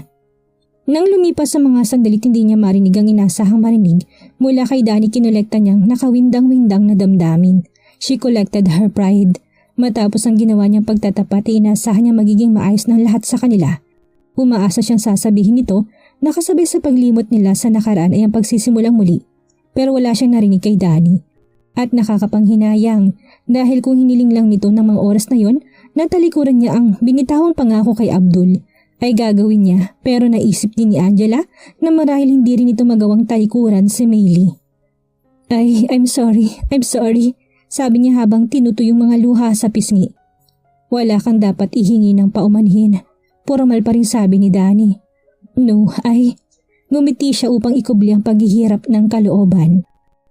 Nang lumipas sa mga sandalit hindi niya marinig ang inasahang marinig, mula kay Danny kinolekta niyang nakawindang-windang na damdamin. She collected her pride. Matapos ang ginawa niyang pagtatapat ay inasahan niya magiging maayos ng lahat sa kanila. Umaasa siyang sasabihin nito na kasabay sa paglimot nila sa nakaraan ay ang pagsisimulang muli. Pero wala siyang narinig kay Danny. At nakakapanghinayang dahil kung hiniling lang nito ng mga oras na yon, natalikuran niya ang binitawang pangako kay Abdul. Ay gagawin niya pero naisip din ni Angela na marahil hindi rin ito magawang talikuran si Maylie. I'm sorry, sabi niya habang tinuto yung mga luha sa pisngi. Wala kang dapat ihingi ng paumanhin. Formal pa rin sabi ni Danny. No, ngumiti siya upang ikubli ang paghihirap ng kalooban.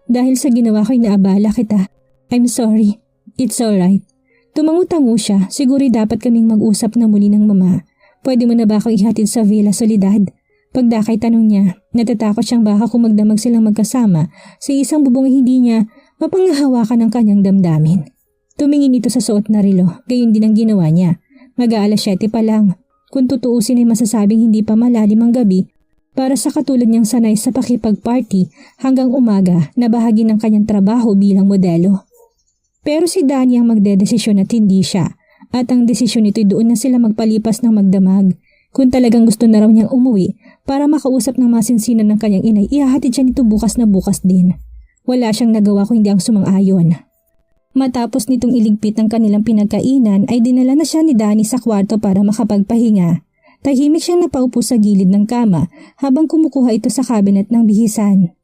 Dahil sa ginawa ko'y naabala kita. I'm sorry. It's alright. Tumangu-tango siya. Siguro dapat kaming mag-usap na muli ng mama. Pwede mo na ba akong ihatid sa Villa Soledad? Pagdakay tanong niya, natatakot siyang baka kung magdamag silang magkasama sa isang bubong hindi niya mapanghahawakan ng kanyang damdamin. Tumingin ito sa suot na relo, gayon din ang ginawa niya. Mag-aalas 7 pa lang. Kung tutuusin ay masasabing hindi pa malalim ang gabi para sa katulad niyang sanay sa pakipag-party hanggang umaga na bahagi ng kanyang trabaho bilang modelo. Pero si Danny ang magdedesisyon at hindi siya. At ang desisyon nito doon na sila magpalipas ng magdamag. Kung talagang gusto na raw niyang umuwi para makausap ng masinsinan ng kanyang inay, ihahatid siya nito bukas na bukas din. Wala siyang nagawa kung hindi ang sumang-ayon. Matapos nitong iligpit ng kanilang pinagkainan ay dinala na siya ni Danny sa kwarto para makapagpahinga. Tahimik siyang napaupo sa gilid ng kama habang kumukuha ito sa cabinet ng bihisan.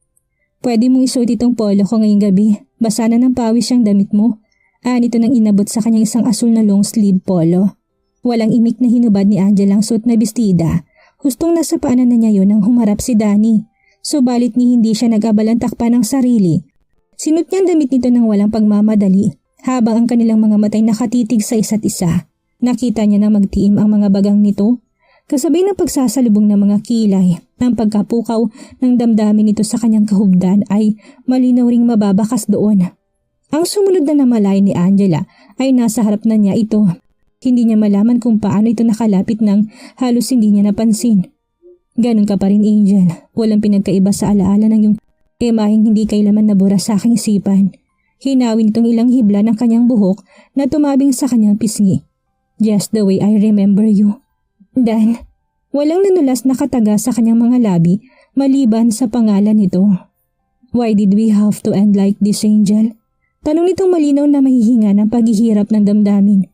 Pwede mong isuot itong polo ko ngayong gabi. Basa na ng pawis siyang damit mo. Nito nang inabot sa kanyang isang asul na long sleeve polo. Walang imik na hinubad ni Angela ang suot na bestida. Hustong nasa paanan na niya yun nang humarap si Danny. Subalit ni hindi siya nag-abalang takpan ng sarili. Sinot niya ang damit nito ng walang pagmamadali habang ang kanilang mga matay nakatitig sa isa't isa. Nakita niya na magtiim ang mga bagang nito. Kasabay ng pagsasalubong ng mga kilay, ang pagkapukaw ng damdamin nito sa kanyang kahubdan ay malinaw ring mababakas doon. Ang sumunod na namalay ni Angela ay nasa harap na niya ito. Hindi niya malaman kung paano ito nakalapit nang halos hindi niya napansin. Ganun ka pa rin, Angel. Walang pinagkaiba sa alaala ng iyong imaheng hindi kailaman nabura sa aking isipan. Hinawin itong ilang hibla ng kanyang buhok na tumabing sa kanyang pisngi. Just the way I remember you. Dan, walang nanulas na kataga sa kanyang mga labi maliban sa pangalan nito. Why did we have to end like this, Angel? Tanong nitong malinaw na mahihinga ng paghihirap ng damdamin.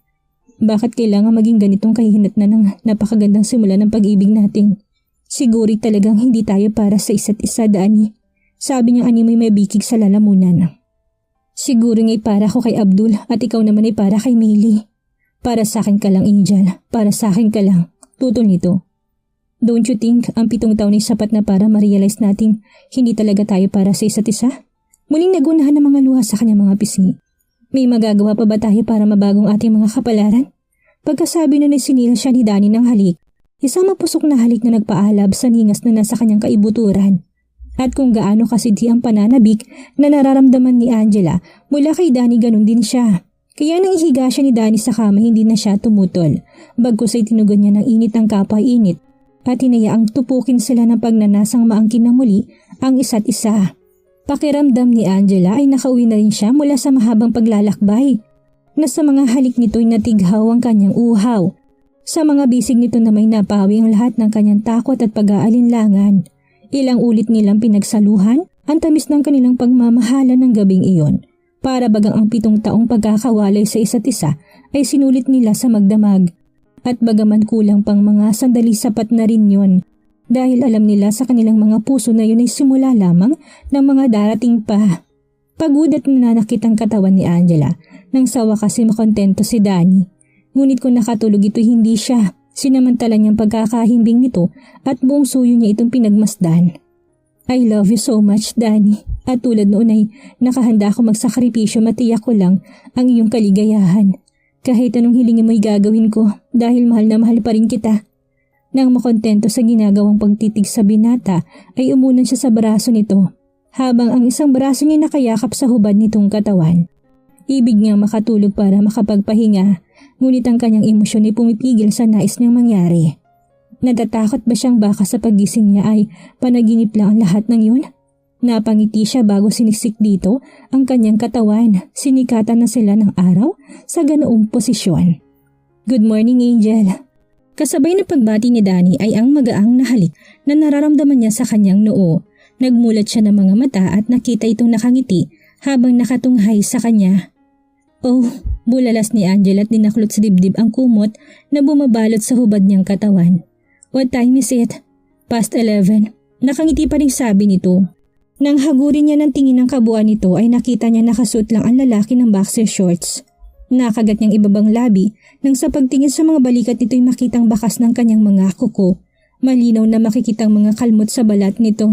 Bakit kailangan maging ganitong kahihinatnan ng napakagandang simula ng pag-ibig natin? Siguri talagang hindi tayo para sa isa't isa, Dani. Sabi niyang animoy may bikig sa lalamunan. Siguro nga'y para ko kay Abdul at ikaw naman ay para kay Millie. Para sa akin ka lang, Angel. Para sa akin ka lang. Tutol nito. Don't you think ang 7 taon ay sapat na para ma-realize natin hindi talaga tayo para sa isa't isa? Muling nagunahan ng mga luha sa kanyang mga pisngi. May magagawa pa ba tayo para mabagong ating mga kapalaran? Pagkasabi na sinila siya ni Dani ng halik, isang mapusok na halik na nagpaalab sa ningas na nasa kanyang kaibuturan. At kung gaano kasidhi ang pananabik na nararamdaman ni Angela mula kay Dani, ganun din siya. Kaya nang ihiga siya ni Dani sa kama, hindi na siya tumutol. Bagkus ay tinugon niya ng init ang kapwa-init at hinayaang tupukin sila ng pagnanasang maangkin na muli ang isa't isa. Pakiramdam ni Angela ay nakauwi na rin siya mula sa mahabang paglalakbay. Na sa mga halik nito'y natighaw ang kanyang uhaw. Sa mga bisig nito na may napawi ang lahat ng kanyang takot at pag-aalinlangan. Ilang ulit nilang pinagsaluhan ang tamis ng kanilang pagmamahalan ng gabing iyon. Para bagang ang 7 taong pagkakawalay sa isa't isa ay sinulit nila sa magdamag. At bagaman kulang pang mga sandali, sapat na rin yun. Dahil alam nila sa kanilang mga puso na yun ay simula lamang ng mga darating pa. Pagod at nananakit ang katawan ni Angela nang sa wakas ay makontento si Dani. Ngunit kung nakatulog ito, hindi siya. Sinamantala niyang pagkakahimbing nito at buong suyo niya itong pinagmasdan. I love you so much, Dani. At tulad noon ay nakahanda ako magsakripisyo, matiyak ko lang ang iyong kaligayahan. Kahit anong hilingin mo'y gagawin ko dahil mahal na mahal pa rin kita. Nang makontento sa ginagawang pagtitig sa binata ay umunan siya sa braso nito habang ang isang braso niya nakayakap sa hubad nitong katawan. Ibig niya makatulog para makapagpahinga, ngunit ang kanyang emosyon ay pumipigil sa nais niyang mangyari. Natatakot ba siyang baka sa pagising niya ay panaginip lang ang lahat ng yun? Napangiti siya bago siniksik dito ang kanyang katawan. Sinikatan na sila ng araw sa ganoong posisyon. Good morning, Angel. Kasabay ng pagbati ni Dani ay ang magaang na halik na nararamdaman niya sa kanyang noo. Nagmulat siya ng mga mata at nakita itong nakangiti habang nakatunghay sa kanya. Oh, bulalas ni Angela at dinaklot sa dibdib ang kumot na bumabalot sa hubad niyang katawan. What time is it? Past 11. Nakangiti pa rin sabi nito. Nang hagurin niya ng tingin ng kabuuan nito ay nakita niya nakasuot lang ang lalaki ng boxer shorts. Nakagat niyang ibabang labi nang sa pagtingin sa mga balikat nito'y makitang bakas ng kanyang mga kuko. Malinaw na makikitang mga kalmot sa balat nito.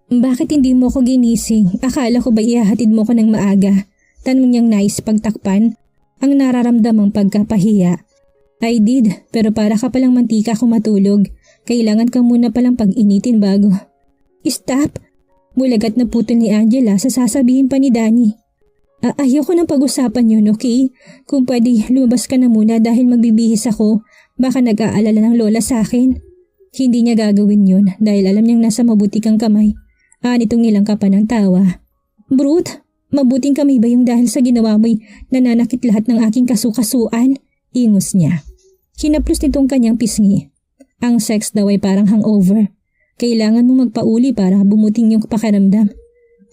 Bakit hindi mo ko ginising? Akala ko ba ihahatid mo ko ng maaga? Tanong niyang nais pagtakpan ang nararamdamang pagkapahiya. I did, pero para ka palang mantika kung matulog. Kailangan ka muna palang pag-initin bago. Stop! Bulagat na putol ni Angela sa sasabihin pa ni Dani. Ayoko nang pag-usapan yun, okay? Kung pwede, lumabas ka na muna dahil magbibihis ako. Baka nag-aalala ng lola sa akin. Hindi niya gagawin yun dahil alam niyang nasa mabuti kang kamay. Nitong nilangka pa ng tawa. Brute, mabuting kamay ba yung dahil sa ginawa mo'y nananakit lahat ng aking kasukasuan? Ingos niya. Hinaplos nitong kanyang pisngi. Ang sex daw ay parang hangover. Kailangan mong magpauli para bumuting yung pakiramdam.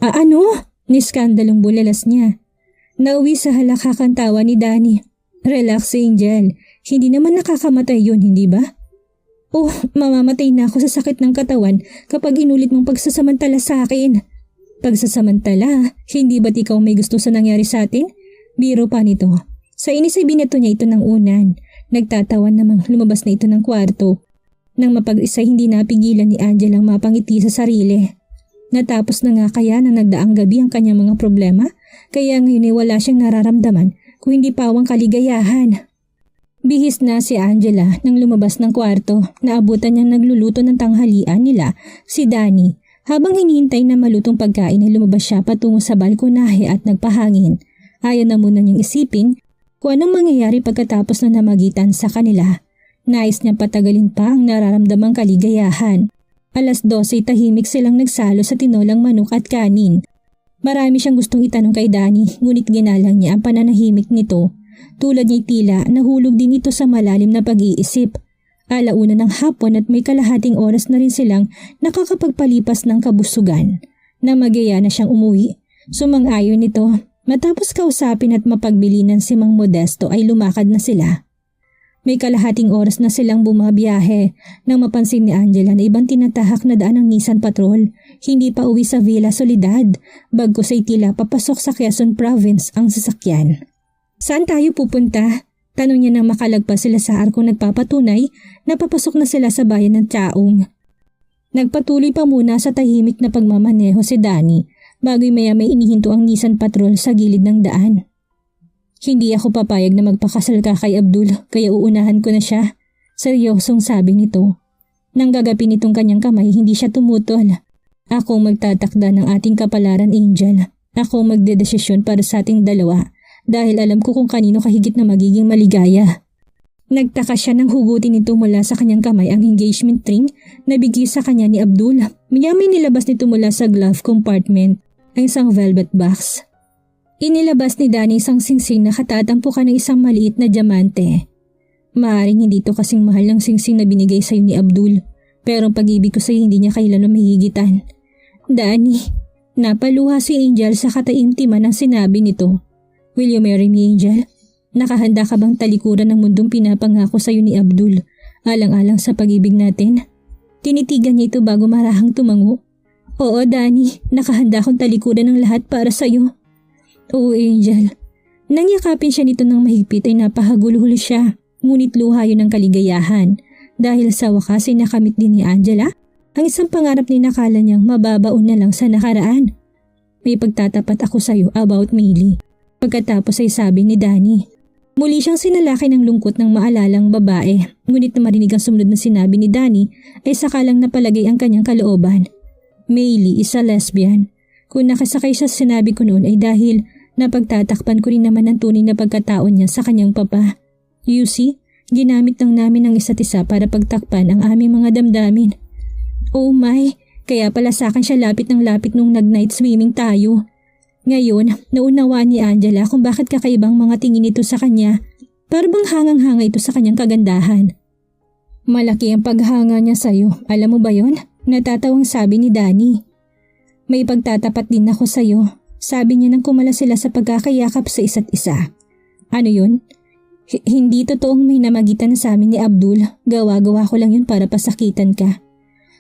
Ano? Niskandalong bulalas niya. Nauwi sa halakakang tawa ni Dani. Relax, Angel. Hindi naman nakakamatay yun, hindi ba? Oh, mamamatay na ako sa sakit ng katawan kapag inulit mong pagsasamantala sa akin. Pagsasamantala? Hindi ba't ikaw may gusto sa nangyari sa atin? Biro pa nito. Sa inis ay binato niya ito ng unan. Nagtatawan namang lumabas na ito ng kwarto. Nang mapag-isa hindi napigilan ni Angela ang mapangiti sa sarili. Natapos na nga kaya na nagdaang gabi ang kanyang mga problema, kaya ngayon ay wala siyang nararamdaman kung hindi pawang kaligayahan. Bihis na si Angela nang lumabas ng kwarto. Naabutan niyang nagluluto ng tanghalian nila si Dani. Habang hinihintay na malutong pagkain ay lumabas siya patungo sa balkonahe at nagpahangin. Ayaw na muna niyang isipin kung anong mangyayari pagkatapos na namagitan sa kanila. Nais niyang patagalin pa ang nararamdamang kaligayahan. 12:00 tahimik silang nagsalo sa tinolang manok at kanin. Marami siyang gustong itanong kay Dani, ngunit ginalang niya ang pananahimik nito. Tulad niya'y tila nahulog din ito sa malalim na pag-iisip. 1:00 ng hapon at may kalahating oras na rin silang nakakapagpalipas ng kabusugan. Na magyaya na siyang umuwi. Sumang-ayon nito, Matapos kausapin at mapagbilinan si Mang Modesto ay lumakad na sila. May kalahating oras na silang bumabiyahe nang mapansin ni Angela na ibang tinatahak na daan ng Nissan Patrol. Hindi pa uwi sa Villa Soledad, bagkus ay tila papasok sa Quezon Province ang sasakyan. Saan tayo pupunta? Tanong niya nang makalagpas sila sa arkong nagpapatunay na papasok na sila sa bayan ng Chaong. Nagpatuloy pa muna sa tahimik na pagmamaneho si Danny bago'y maya may inihinto ang Nissan Patrol sa gilid ng daan. Hindi ako papayag na magpakasal ka kay Abdul kaya uunahan ko na siya. Seryosong sabi nito. Nang gagapin itong kanyang kamay hindi siya tumutol. Ako magtatakda ng ating kapalaran, Angel. Ako magdedesisyon para sa ating dalawa dahil alam ko kung kanino kahigit na magiging maligaya. Nagtaka siya nang hugutin nito mula sa kanyang kamay ang engagement ring na bigay sa kanya ni Abdul. May nilabas nito mula sa glove compartment ang isang velvet box. Inilabas ni Danny isang singsing na katatampukan ng isang maliit na diamante. Maaring hindi ito kasing mahal ng singsing na binigay sa iyo ni Abdul, pero ang pag-ibig ko sa iyo hindi niya kailan mahihigitan. Danny, napaluha si Angel sa kataimtiman ng sinabi nito. Will you marry me, Angel? Nakahanda ka bang talikuran ng mundong pinapangako sa iyo ni Abdul, alang-alang sa pag-ibig natin? Tinitigan niya ito bago marahang tumango. Oo, Danny, nakahanda akong talikuran ng lahat para sa iyo. Oo, Angel. Nang yakapin siya nito ng mahigpit ay napahagulhol siya, ngunit luha yun ng kaligayahan dahil sa wakas ay nakamit din ni Angela ang isang pangarap ni nakala niyang mababaon na lang sa nakaraan. May pagtatapat ako sa iyo about Millie. Pagkatapos ay sabi ni Danny. Muli siyang sinalakay ng lungkot ng maalalang babae, ngunit na marinig ang sumunod na sinabi ni Danny ay sakalang napalagay ang kanyang kalooban. Millie is a lesbian. Kung nakasakay siya sa sinabi ko noon ay dahil napagtatakpan ko rin naman ang tunay na pagkataon niya sa kanyang papa. You see, ginamit lang namin ang isa't isa para pagtakpan ang aming mga damdamin. Oh my, kaya pala sa akin siya lapit ng lapit nung nag-night swimming tayo. Ngayon, naunawaan ni Angela kung bakit kakaibang mga tingin ito sa kanya. Para bang hangang-hanga ito sa kanyang kagandahan. Malaki ang paghanga niya sa'yo, alam mo ba yon? Natatawang sabi ni Danny. May pagtatapat din ako sa'yo, sabi niya nang kumala sila sa pagkakayakap sa isa't isa. Ano yun? Hindi totoong may namagitan sa amin ni Abdul, gawa-gawa ko lang yun para pasakitan ka.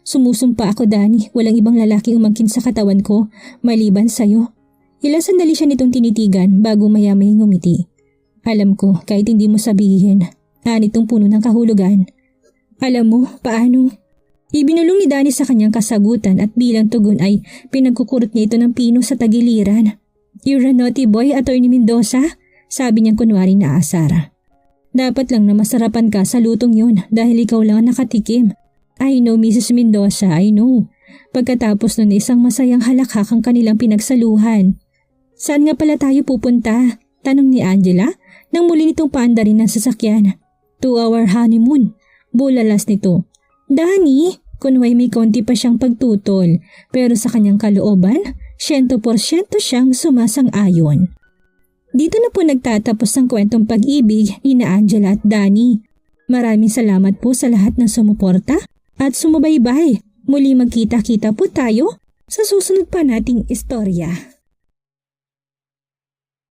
Sumusumpa ako, Danny, walang ibang lalaki umangkin sa katawan ko, maliban sa'yo. Ilang sandali siya nitong tinitigan bago maya-may ngumiti. Alam ko, kahit hindi mo sabihin, anitong puno ng kahulugan. Alam mo, paano? Ibinulong ni Danny sa kanyang kasagutan at bilang tugon ay pinagkukurot niya ito ng pino sa tagiliran. You're a naughty boy, Attorney Mendoza, sabi niyang kunwari na asar. Dapat lang na masarapan ka sa lutong yun dahil ikaw lang ang nakatikim. I know, Mrs. Mendoza, I know. Pagkatapos nun isang masayang halakhak ang kanilang pinagsaluhan. Saan nga pala tayo pupunta? Tanong ni Angela nang muli nitong paandarin ng sasakyan. To our honeymoon. Bulalas nito. Danny, kunway may konti pa siyang pagtutol pero sa kanyang kalooban, 100% siyang sumasang-ayon. Dito na po nagtatapos ang kwentong pag-ibig ni na Angela at Danny. Maraming salamat po sa lahat ng sumuporta at sumubaybay. Muli magkita-kita po tayo sa susunod pa nating istorya.